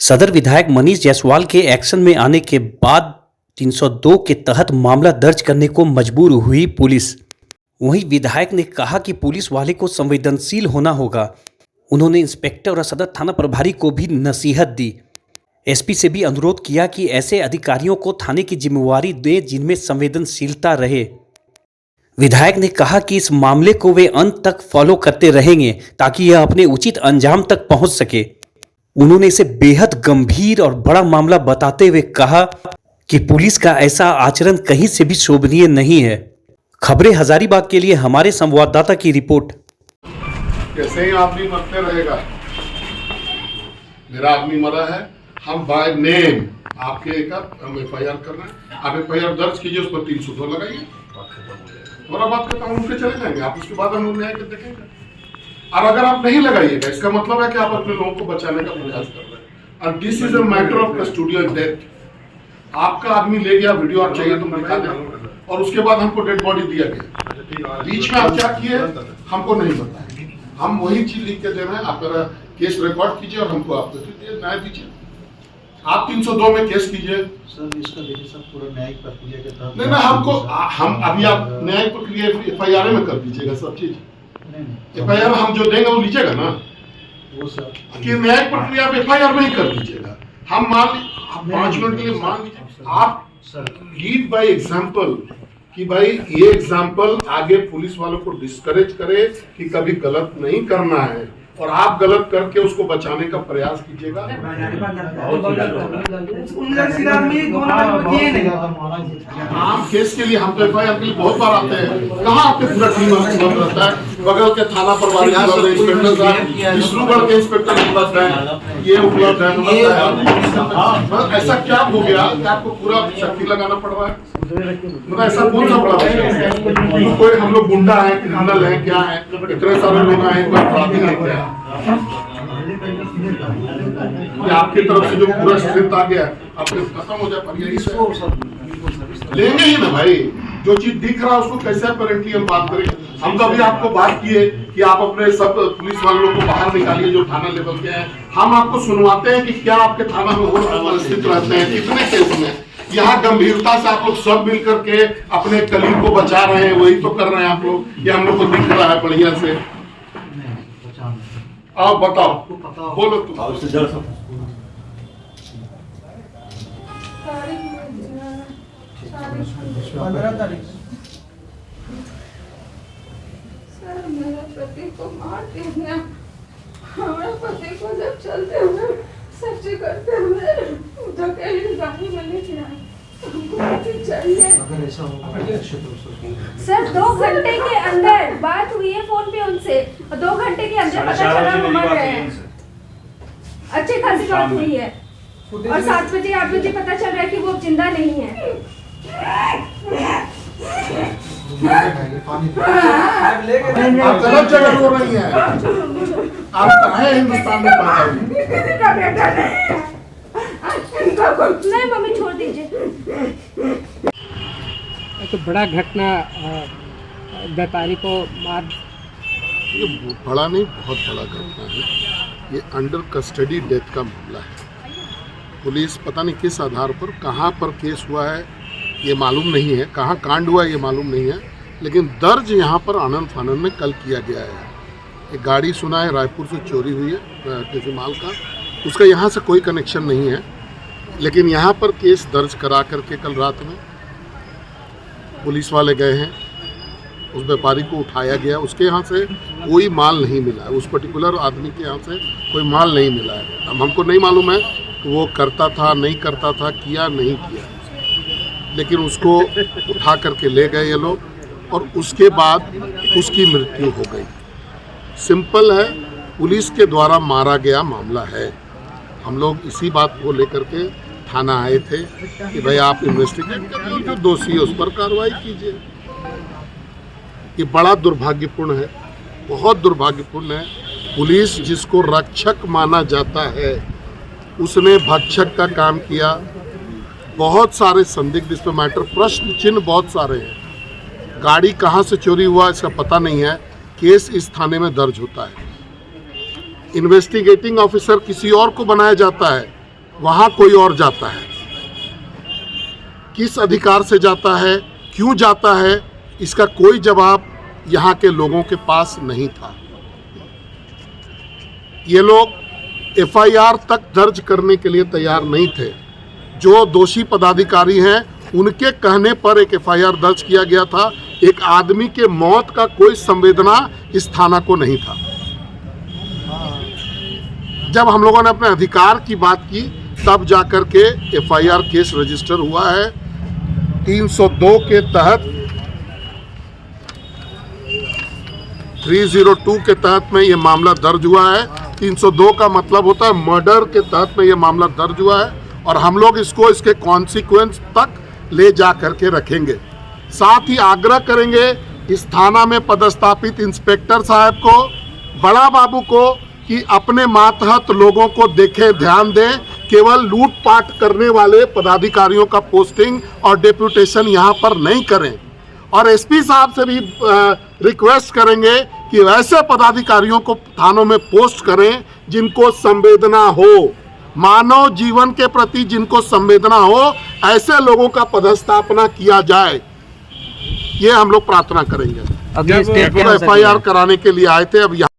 सदर विधायक मनीष जायसवाल के एक्शन में आने के बाद 302 के तहत मामला दर्ज करने को मजबूर हुई पुलिस। वहीं विधायक ने कहा कि पुलिस वाले को संवेदनशील होना होगा। उन्होंने इंस्पेक्टर और सदर थाना प्रभारी को भी नसीहत दी। एसपी से भी अनुरोध किया कि ऐसे अधिकारियों को थाने की जिम्मेवारी दें जिनमें संवेदनशीलता रहे। विधायक ने कहा कि इस मामले को वे अंत तक फॉलो करते रहेंगे ताकि यह अपने उचित अंजाम तक पहुंच सके। उन्होंने इसे बेहद गंभीर और बड़ा मामला बताते हुए कहा कि पुलिस का ऐसा आचरण कहीं से भी शोभनीय नहीं है। खबरें हजारीबाग के लिए हमारे संवाददाता की रिपोर्ट। कैसे ही आदमी मरते रहेगा। मेरा आदमी मरा है, हम बाय नेम आपके एक हम एफआईआर कर रहे हैं। आप एफआईआर दर्ज कीजिए, उस पर 302 लगाइए और बात करता हूँ, उनके चले जाएंगे आप। उसके बाद हम लोग न्याय कर देखेंगे। और अगर आप नहीं लगाइएगा, इसका मतलब है कि आप अपने लोगों को बचाने का प्रयास कर रहे हैं। और this is a matter of custodial death. आपका आदमी ले गया, वीडियो आप चाहिए तो दिखा दें, और उसके बाद हमको डेड बॉडी दिया गया। बीच में आप क्या किए हमको नहीं पता। हम वही चीज लिख के दे रहे हैं। आप मेरा केस रिकॉर्ड कीजिए और हमको आप न्याय दीजिए। आप 302 में केस कीजिए सर। इसका देखिए सर, पूरा न्यायिक प्रक्रिया के तहत नहीं हमको हम अभी आप न्यायिक प्रक्रिया एफआईआर में कर दीजिएगा सब चीज। एफआईआर हम जो देंगे वो लीजिएगा ना, वो सर कि न्यायिक प्रक्रिया आप एफआईआर में ही कर दीजिएगा। हम मान 5 मिनट के लिए मान लीजिए, आप लीड बाय एग्जांपल कि भाई ये एग्जांपल आगे पुलिस वालों को डिस्करेज करे कि कभी गलत नहीं करना है, और आप गलत करके उसको बचाने का प्रयास कीजिएगा। आम केस के लिए हम तो एफआईआर के लिए बहुत बार आते हैं। कहाँ आपके पूरा टीम उपलब्ध रहता है? बगल के थाना प्रभारी उपलब्ध है, इंस्पेक्टर साहब विष्णुगढ़ के इंस्पेक्टर उपलब्ध है, ये उपलब्ध है। ऐसा क्या हो गया कि आपको पूरा शक्ति लगाना पड़ रहा है? मतलब ऐसा कौन सा बड़ा है? कोई हम लोग गुंडा है, क्रिमिनल है, क्या है? इतने सारे लोग आए, कोई अपराधी है क्या? आपकी तरफ से जो पूरा स्ट्रेंथ आ गया आपके खत्म हो जाए, पर यही लेंगे ही ना भाई। जो चीज दिख रहा है उसको कैसे अपेरेंटली हम बात करें? हम तो अभी आपको बात किए कि आप अपने सब पुलिस वालों को बाहर निकालिए जो थाना लेवल के हैं। हम आपको सुनवाते हैं कि क्या आपके थाना में और स्थित रहते हैं, कितने केस में। यहाँ गंभीरता से आप लोग सब मिल करके अपने कलीग को बचा रहे हैं, वही तो कर रहे हैं आप लोग। ये हम लोग को दिख रहा है बढ़िया से। आप बताओ, बोलो तुम। 15 तारीख सर, मेरे पति को मार दिया। हमारे पति को जब चलते हुए सच्ची करते हुए धकेली गाड़ी में लेके आए। हमको पति चाहिए। अगर ऐसा सर 2 घंटे के अंदर बात हुई है फोन पे उनसे, और 2 घंटे के अंदर पता चला वो मर गए हैं। अच्छी खासी बात हुई है, और 7 बजे 8 बजे पता चल रहा है कि वो जिंदा नहीं है। आप गलत जगह रो रही हैं। आप कहाँ हिंदुस्तान में पहुंचे? नहीं मम्मी, छोड़ दीजिए। तो बड़ा घटना, व्यापारी को मार। ये बड़ा नहीं, बहुत बड़ा घटना है। ये अंडर कस्टडी डेथ का मामला है। पुलिस पता नहीं किस आधार पर, कहाँ पर केस हुआ है ये मालूम नहीं है, कहाँ कांड हुआ है ये मालूम नहीं है, लेकिन दर्ज यहाँ पर आनंद फानंद में कल किया गया है। एक गाड़ी सुना है रायपुर से चोरी हुई है किसी माल का, उसका यहाँ से कोई कनेक्शन नहीं है, लेकिन यहाँ पर केस दर्ज करा करके कल रात में पुलिस वाले गए हैं। उस व्यापारी को उठाया गया, उसके यहाँ से कोई माल नहीं मिला है, उस पर्टिकुलर आदमी के यहाँ से कोई माल नहीं मिला है। अब हमको नहीं मालूम है कि वो करता था नहीं करता था, किया नहीं किया, लेकिन उसको उठा करके ले गए ये लोग, और उसके बाद उसकी मृत्यु हो गई। सिंपल है, पुलिस के द्वारा मारा गया मामला है। हम लोग इसी बात को लेकर के थाना आए थे कि भाई आप इन्वेस्टिगेट करिए, जो दोषी है उस पर कार्रवाई कीजिए। ये बड़ा दुर्भाग्यपूर्ण है, बहुत दुर्भाग्यपूर्ण है। पुलिस जिसको रक्षक माना जाता है उसने भक्षक का काम किया। बहुत सारे संदिग्ध इसमें मैटर, प्रश्न चिन्ह बहुत सारे हैं। गाड़ी कहाँ से चोरी हुआ इसका पता नहीं है। केस इस थाने में दर्ज होता है। इन्वेस्टिगेटिंग ऑफिसर किसी और को बनाया जाता है, वहाँ कोई और जाता है। किस अधिकार से जाता है, क्यों जाता है, इसका कोई जवाब यहाँ के लोगों के पास नहीं था। ये लोग एफआईआर तक दर्ज करने के लिए तैयार नहीं थे। जो दोषी पदाधिकारी हैं उनके कहने पर एक एफआईआर दर्ज किया गया था। एक आदमी के मौत का कोई संवेदना इस थाना को नहीं था। जब हम लोगों ने अपने अधिकार की बात की तब जाकर के एफआईआर केस रजिस्टर हुआ है। 302 के तहत 302 के तहत में ये मामला दर्ज हुआ है। 302 का मतलब होता है मर्डर के तहत में ये मामला दर्ज हुआ है और हम लोग इसको इसके कॉन्सिक्वेंस तक ले जा करके रखेंगे। साथ ही आग्रह करेंगे इस थाना में पदस्थापित इंस्पेक्टर साहब को, बड़ा बाबू को, कि अपने मातहत लोगों को देखें, ध्यान दें। केवल लूटपाट करने वाले पदाधिकारियों का पोस्टिंग और डेप्यूटेशन यहाँ पर नहीं करें। और एसपी साहब से भी रिक्वेस्ट करेंगे कि वैसे पदाधिकारियों को थानों में पोस्ट करें जिनको संवेदना हो, मानव जीवन के प्रति जिनको संवेदना हो, ऐसे लोगों का पदस्थापना किया जाए। ये हम लोग प्रार्थना करेंगे। अगले स्टेप एफआईआर कराने के लिए आए थे। अब